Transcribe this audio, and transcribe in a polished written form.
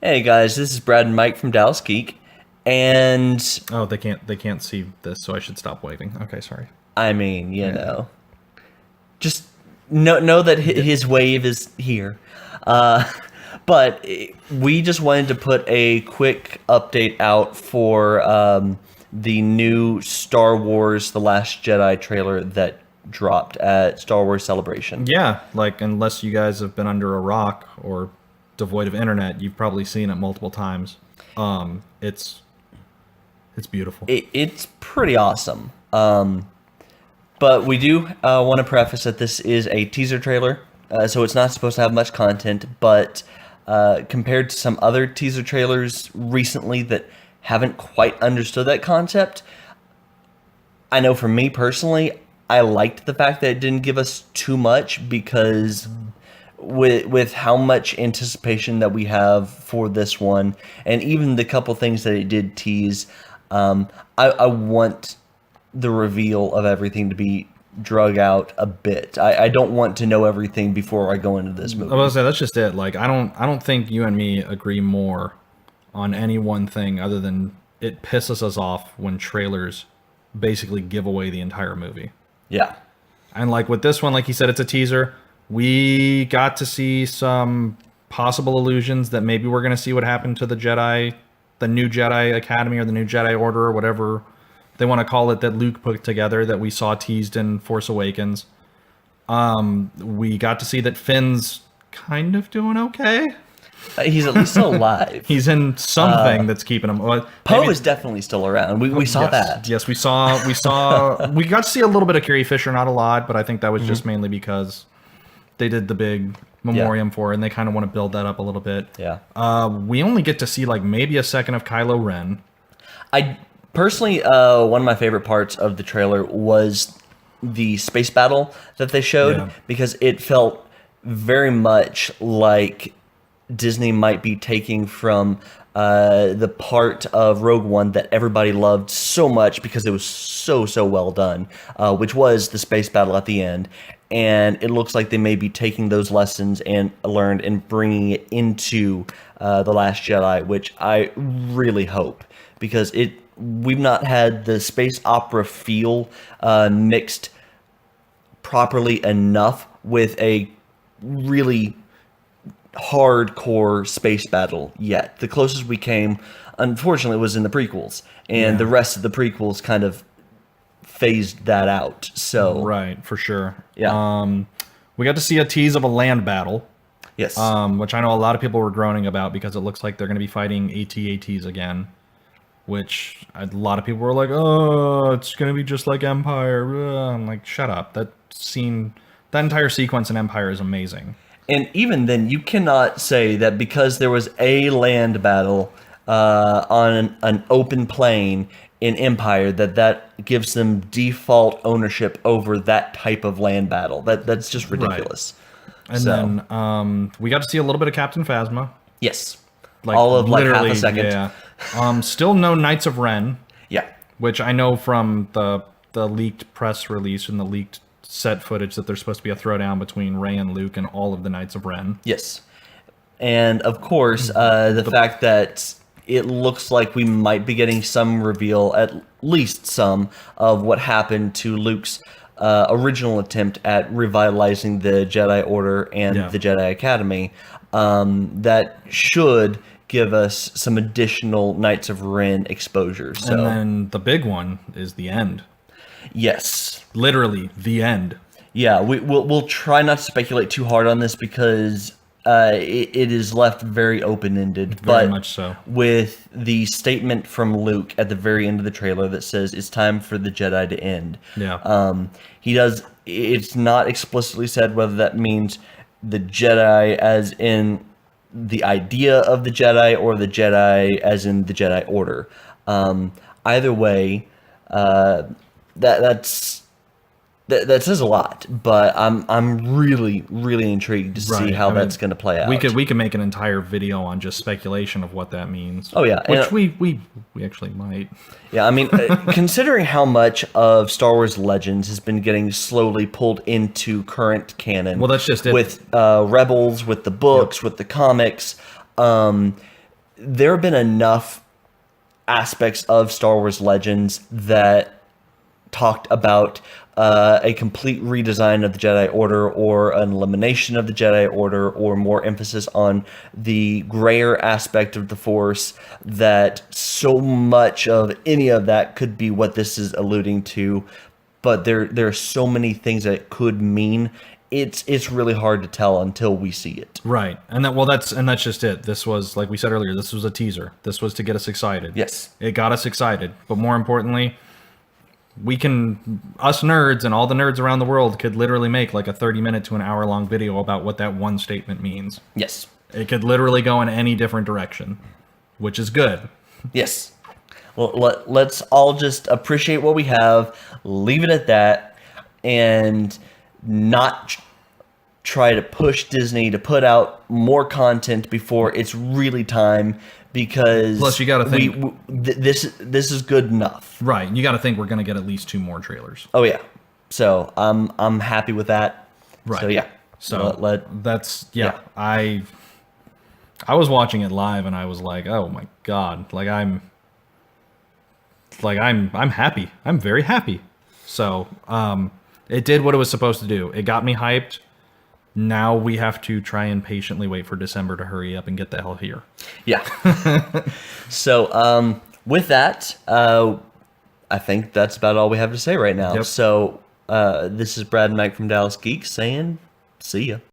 Hey guys, this is Brad and Mike from Dallas Geek, and Oh, they can't see this, so I should stop waving. Okay, sorry. I mean, Yeah. just know that Yeah. his wave is here. Uh, but we just wanted to put a quick update out for the new Star Wars: The Last Jedi trailer that dropped at Star Wars Celebration. Yeah, like unless you guys have been under a rock or devoid of internet, you've probably seen it multiple times. It's beautiful. It's pretty awesome. But we do want to preface that this is a teaser trailer, so it's not supposed to have much content. But compared to some other teaser trailers recently that haven't quite understood that concept, I know for me personally, I liked the fact that it didn't give us too much because with how much anticipation that we have for this one, and even the couple things that it did tease, I want the reveal of everything to be drug out a bit. I don't want to know everything before I go into this I was movie. gonna say that's just it. Like I don't think you and me agree more on any one thing other than it pisses us off when trailers basically give away the entire movie. Yeah. And like with this one, like you said, it's a teaser. We got to see some possible allusions that maybe we're going to see what happened to the Jedi, the new Jedi Academy or the new Jedi Order or whatever they want to call it that Luke put together that we saw teased in Force Awakens. We got to see that Finn's kind of doing okay. He's at least still alive. He's in something that's keeping him. Well, Poe maybe is definitely still around. We saw yes, that. yes, we got to see a little bit of Carrie Fisher, not a lot, but I think that was just mainly because they did the big memoriam for her, and they kind of want to build that up a little bit. Yeah. We only get to see like maybe a second of Kylo Ren. I personally, one of my favorite parts of the trailer was the space battle that they showed Yeah. because it felt very much like Disney might be taking from the part of Rogue One that everybody loved so much because it was so well done, which was the space battle at the end. And it looks like they may be taking those lessons and learned and bringing it into the Last Jedi, which I really hope because we've not had the space opera feel mixed properly enough with a really hardcore space battle yet. The closest we came, unfortunately, was in the prequels, and Yeah. the rest of the prequels kind of phased that out. So, Right, for sure. yeah, We got to see a tease of a land battle, yes, which I know a lot of people were groaning about because it looks like they're going to be fighting AT-ATs again. Which a lot of people were like, "Oh, it's going to be just like Empire." I'm like, "Shut up!" That entire sequence in Empire is amazing. and even then, you cannot say that because there was a land battle on an open plain in Empire that gives them default ownership over that type of land battle. That's just ridiculous. And So, then we got to see a little bit of Captain Phasma, yes, like all of like half literally, a second. yeah. Still no Knights of Ren, Yeah. which I know from the leaked press release and the leaked set footage that there's supposed to be a throwdown between Rey and Luke and all of the Knights of Ren. Yes. And of course, the fact that it looks like we might be getting some reveal, at least some, of what happened to Luke's original attempt at revitalizing the Jedi Order and Yeah. the Jedi Academy. That should give us some additional Knights of Ren exposure. So, And then the big one is the end. yes. Literally the end. Yeah, we'll try not to speculate too hard on this because it is left very open-ended. Very But much so. with the statement from Luke at the very end of the trailer that says it's time for the Jedi to end. Yeah. He does. It's not explicitly said whether that means the Jedi as in the idea of the Jedi or the Jedi as in the Jedi Order. Either way, that's that says a lot, but I'm really intrigued to see Right. how I mean, that's going to play out. We could make an entire video on just speculation of what that means. Oh, yeah, which and- we actually might. Yeah, I mean, considering how much of Star Wars Legends has been getting slowly pulled into current canon. Well, that's just it. With Rebels, with the books, with the comics. there have been enough aspects of Star Wars Legends that talked about a complete redesign of the Jedi Order, or an elimination of the Jedi Order, or more emphasis on the grayer aspect of the Force, that so much of any of that could be what this is alluding to. But there are so many things that it could mean. It's really hard to tell until we see it. Right. That's just it. This was, like we said earlier, this was a teaser. This was to get us excited. Yes. It got us excited. But more importantly, us nerds and all the nerds around the world could literally make like a 30-minute to an hour-long video about what that one statement means. Yes. It could literally go in any different direction, which is good. Yes. Well, let's all just appreciate what we have, leave it at that, and not try to push Disney to put out more content before it's really time, because Plus, you got to think this is good enough. Right. You got to think we're going to get at least 2 more trailers. Oh yeah. So I'm happy with that. Right. So yeah. So yeah. I was watching it live and I was like, oh my god, I'm happy. I'm very happy. So it did what it was supposed to do. It got me hyped. Now we have to try and patiently wait for December to hurry up and get the hell here. Yeah. So with that, I think that's about all we have to say right now. Yep. So this is Brad and Mike from Dallas Geek saying, see ya.